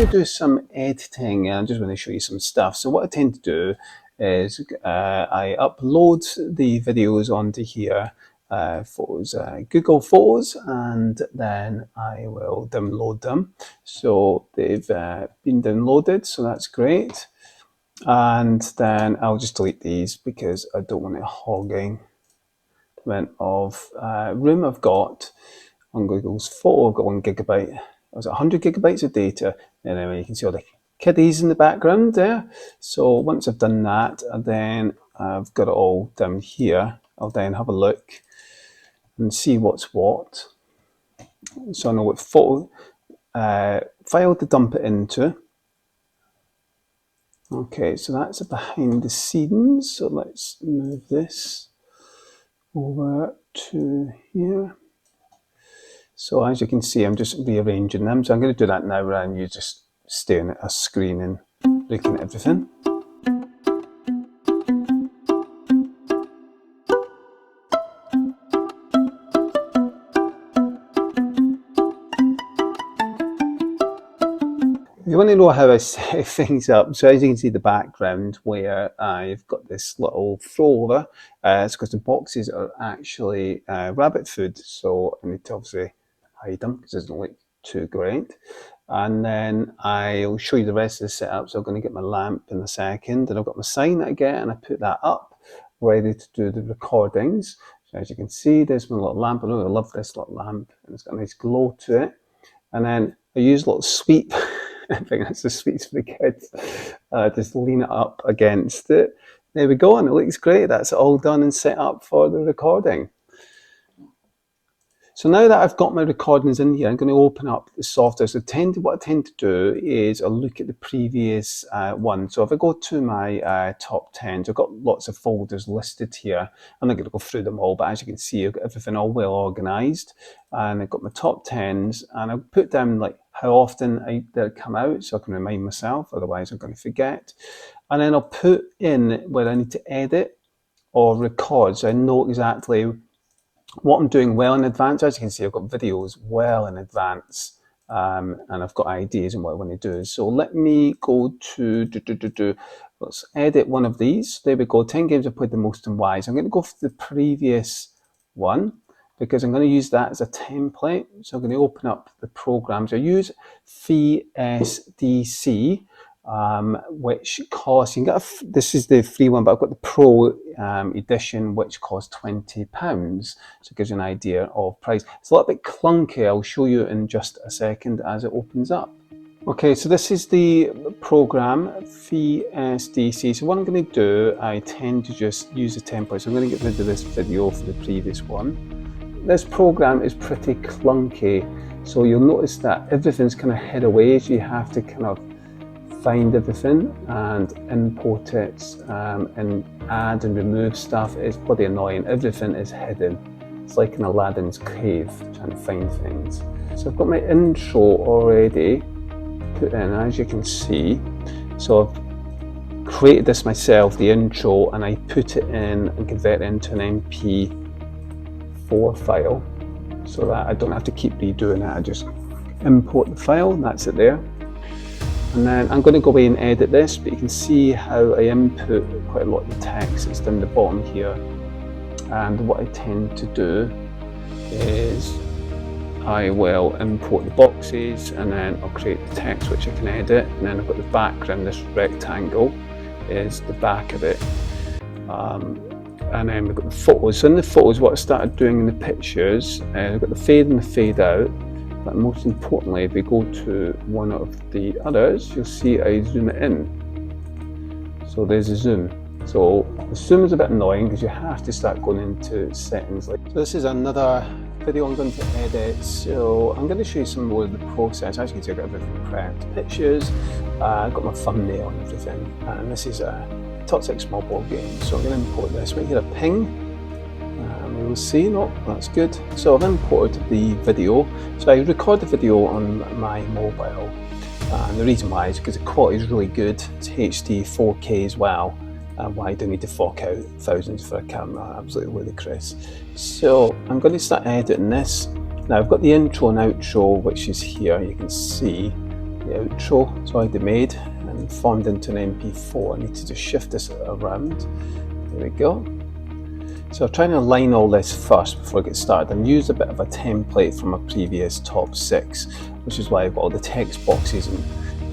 going to do some editing, and I'm just going to show you some stuff. So what I tend to do is I upload the videos onto here, photos, Google Photos, and then I will download them. So they've been downloaded, so that's great. And then I'll just delete these because I don't want it hogging the amount of room I've got on Google's photo. I've got 1 gigabyte. It was 100 gigabytes of data, and then you can see all the kiddies in the background there. So once I've done that, and then I've got it all down here, I'll then have a look and see what's what. So I know what photo file to dump it into. Okay, so that's a behind the scenes. So let's move this over to here. So as you can see, I'm just rearranging them. So I'm going to do that now rather than you just staring at a screen and looking at everything. If you want to know how I set things up, so as you can see the background where I've got this little throwover, it's because the boxes are actually rabbit food, so I need to obviously hide them because it doesn't look too great. And then I'll show you the rest of the setup. So I'm going to get my lamp in a second, and I've got my sign that I get, and I put that up, ready to do the recordings. So as you can see, there's my little lamp. I know I love this little lamp, and it's got a nice glow to it. And then I use a little sweep. I think that's the sweets for the kids. Just lean it up against it. There we go, and it looks great. That's all done and set up for the recording. So now that I've got my recordings in here, I'm going to open up the software. So what I tend to do is I'll look at the previous one. So if I go to my top 10, so I've got lots of folders listed here. I'm not going to go through them all, but as you can see, I've got everything all well organized. And I've got my top 10s, and I'll put down like how often they come out so I can remind myself, otherwise I'm going to forget. And then I'll put in where I need to edit or record, so I know exactly what I'm doing well in advance. As you can see, I've got videos well in advance, and I've got ideas on what I want to do. So let me go to, let's edit one of these. There we go, 10 games I've played the most and why. So I'm going to go for the previous one because I'm going to use that as a template. So I'm going to open up the programs. I use FreeSDC, which costs, you can get this is the free one, but I've got the Pro edition, which costs £20. So it gives you an idea of price. It's a little bit clunky. I'll show you in just a second as it opens up. Okay, so this is the program, FreeSDC. So what I'm going to do, I tend to just use a template. So I'm going to get rid of this video for the previous one. This program is pretty clunky. So you'll notice that everything's kind of hid away. So you have to kind of find everything and import it and add and remove stuff. It's bloody annoying. Everything is hidden. It's like in Aladdin's cave trying to find things. So I've got my intro already put in, as you can see. So I've created this myself, the intro, and I put it in and convert it into an MP4 file so that I don't have to keep redoing it. I just import the file and that's it there. And then I'm going to go away and edit this, but you can see how I input quite a lot of the text. It's down the bottom here. And what I tend to do is I will import the boxes, and then I'll create the text which I can edit. And then I've got the background, this rectangle is the back of it. And then we've got the photos. So in the photos, what I started doing in the pictures, I've got the fade and the fade out. But most importantly, if we go to one of the others, you'll see I zoom it in. So there's a zoom. So the zoom is a bit annoying because you have to start going into settings. So this is another video I'm going to edit. So I'm going to show you some more of the process. As you can see, I've got everything prepped. Pictures, I've got my thumbnail and everything. And this is a top 6 small board game. So I'm going to import this. Right here, a ping. We'll see, no, that's good. So I've imported the video. So I record the video on my mobile, and the reason why is because the quality is really good. It's HD 4K as well. Why do I need to fork out thousands for a camera? Absolutely ludicrous. So I'm going to start editing this. Now I've got the intro and outro, which is here, you can see. the outro it's already made and formed into an MP4. I need to just shift this around. There we go. So I'm trying to align all this first before I get started and use a bit of a template from a previous top 6, which is why I've got all the text boxes and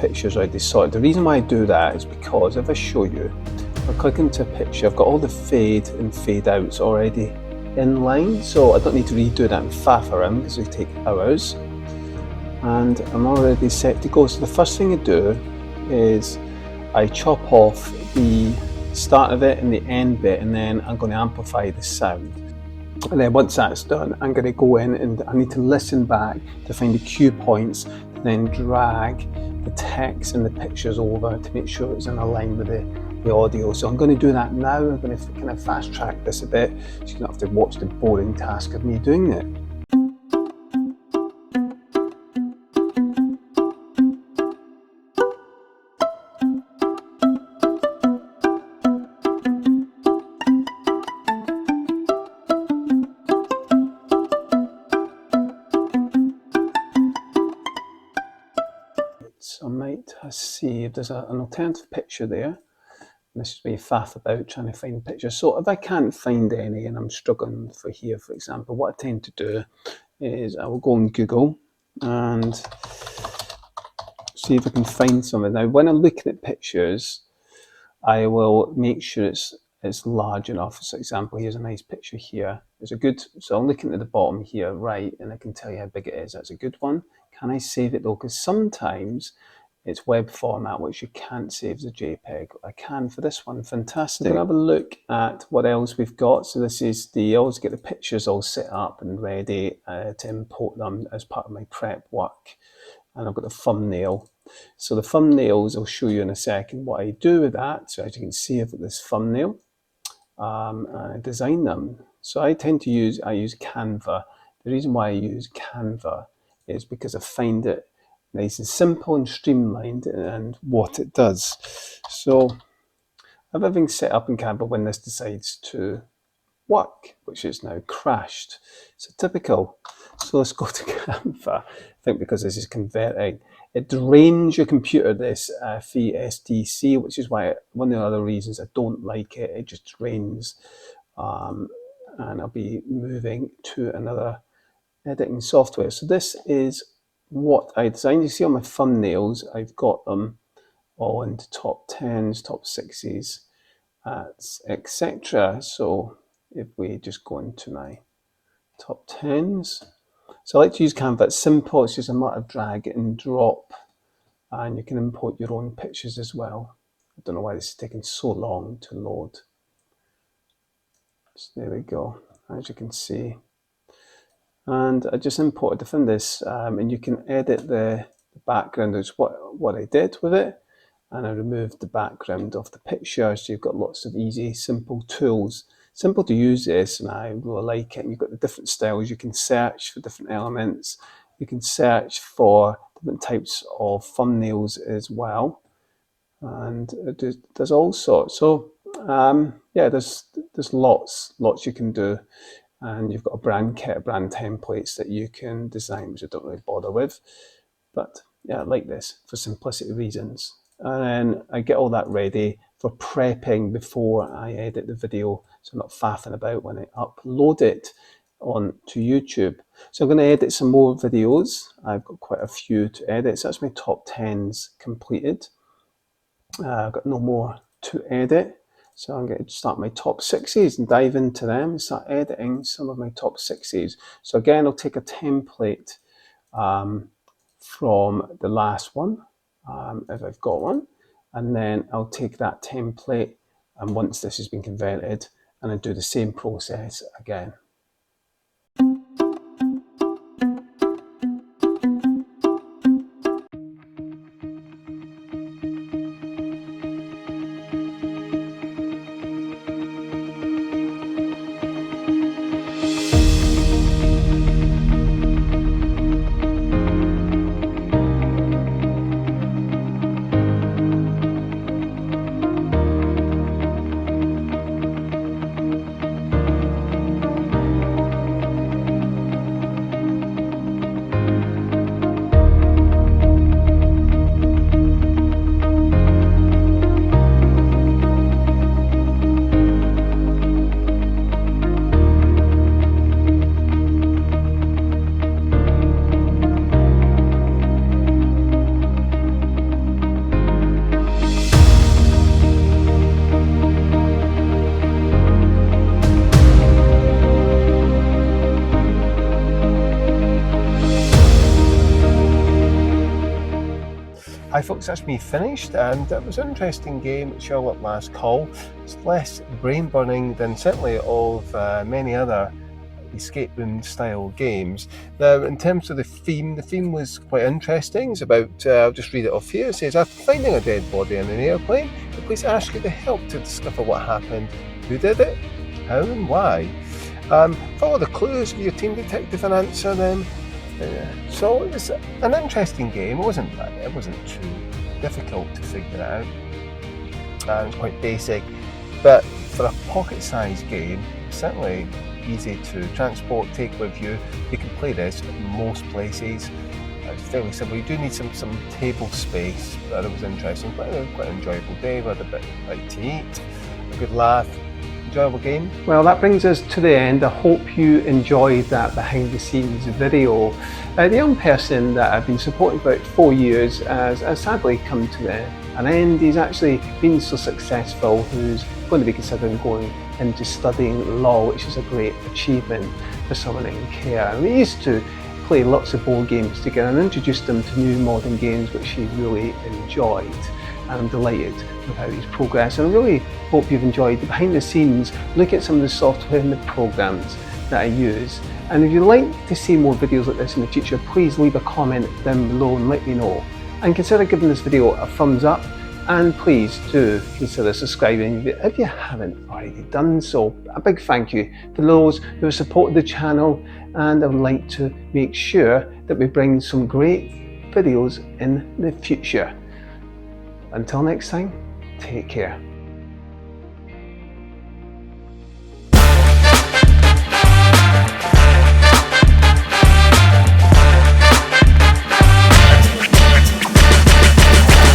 pictures already sorted. The reason why I do that is because if I show you, if I click into a picture, I've got all the fade and fade outs already in line, so I don't need to redo that and faff around because it will take hours. And I'm already set to go. So the first thing I do is I chop off the start of it and the end bit, and then I'm going to amplify the sound. And then once that's done, I'm going to go in and I need to listen back to find the cue points, and then drag the text and the pictures over to make sure it's in line with the audio. So I'm going to do that now. I'm going to kind of fast track this a bit so you don't have to watch the boring task of me doing it. So I might see if there's an alternative picture there. This is where you faff about trying to find pictures. So if I can't find any and I'm struggling for here, for example, what I tend to do is I will go on Google and see if I can find something. Now, when I'm looking at pictures, I will make sure it's large enough. For example, here's a nice picture here. There's a good, so I'm looking at the bottom here, right, and I can tell you how big it is. That's a good one. Can I save it though? Because sometimes it's web format, which you can't save as a JPEG. I can for this one. Fantastic. We'll have a look at what else we've got. So this is I always get the pictures all set up and ready to import them as part of my prep work. And I've got the thumbnail. So the thumbnails, I'll show you in a second what I do with that. So as you can see, I've got this thumbnail and I design them. So I use Canva. The reason why I use Canva is because I find it nice and simple and streamlined and what it does. So I have everything set up in Canva when this decides to work, which is now crashed. So typical. So let's go to Canva. I think because this is converting, it drains your computer, this FESDC, which is why one of the other reasons I don't like it. It just drains, and I'll be moving to another editing software. So this is what I designed. You see on my thumbnails, I've got them all into top 10s, top 6s, etc. So if we just go into my top 10s, so I like to use Canva. It's simple. It's just a matter of drag and drop, and you can import your own pictures as well. I don't know why this is taking so long to load. So there we go, as you can see. And I just imported from this, and you can edit the background. That's what I did with it. And I removed the background of the picture, so you've got lots of easy, simple tools. Simple to use this, and I really like it. And you've got the different styles. You can search for different elements. You can search for different types of thumbnails as well. And there's all sorts. So yeah, there's lots you can do. And you've got a brand kit, brand templates that you can design, which I don't really bother with. But yeah, I like this for simplicity reasons. And then I get all that ready for prepping before I edit the video, so I'm not faffing about when I upload it onto YouTube. So I'm going to edit some more videos. I've got quite a few to edit. So that's my top 10s completed. I've got no more to edit. So I'm going to start my top 6s and dive into them and start editing some of my top 6s. So again, I'll take a template from the last one, if I've got one, and then I'll take that template, and once this has been converted, and I do the same process again. Hi folks, that's me finished, and it was an interesting game, Charlotte Last Call. It's less brain burning than certainly of many other escape room style games. Now, in terms of the theme was quite interesting. It's about, I'll just read it off here. It says, after finding a dead body on an airplane, the police ask you to help to discover what happened, who did it, how and why. Follow the clues of your team detective and answer them. So it was an interesting game. It wasn't too difficult to figure out. It was quite basic, but for a pocket-sized game, it's certainly easy to transport, take with you. You can play this at most places. It's fairly simple. You do need some table space, but it was interesting. Quite an enjoyable day. We had a bit to eat, a good laugh. Enjoyable game. Well, that brings us to the end. I hope you enjoyed that behind the scenes video. The young person that I've been supporting for about 4 years has sadly come to an end. He's actually been so successful, who's going to be considering going into studying law, which is a great achievement for someone in care. And we used to play lots of board games together and introduced him to new modern games, which he really enjoyed. And I'm delighted with how he's progressed, and I really hope you've enjoyed the behind the scenes look at some of the software and the programs that I use. And if you'd like to see more videos like this in the future, please leave a comment down below and let me know. And consider giving this video a thumbs up, and please do consider subscribing if you haven't already done so. A big thank you to those who have supported the channel, and I would like to make sure that we bring some great videos in the future. Until next time, take care.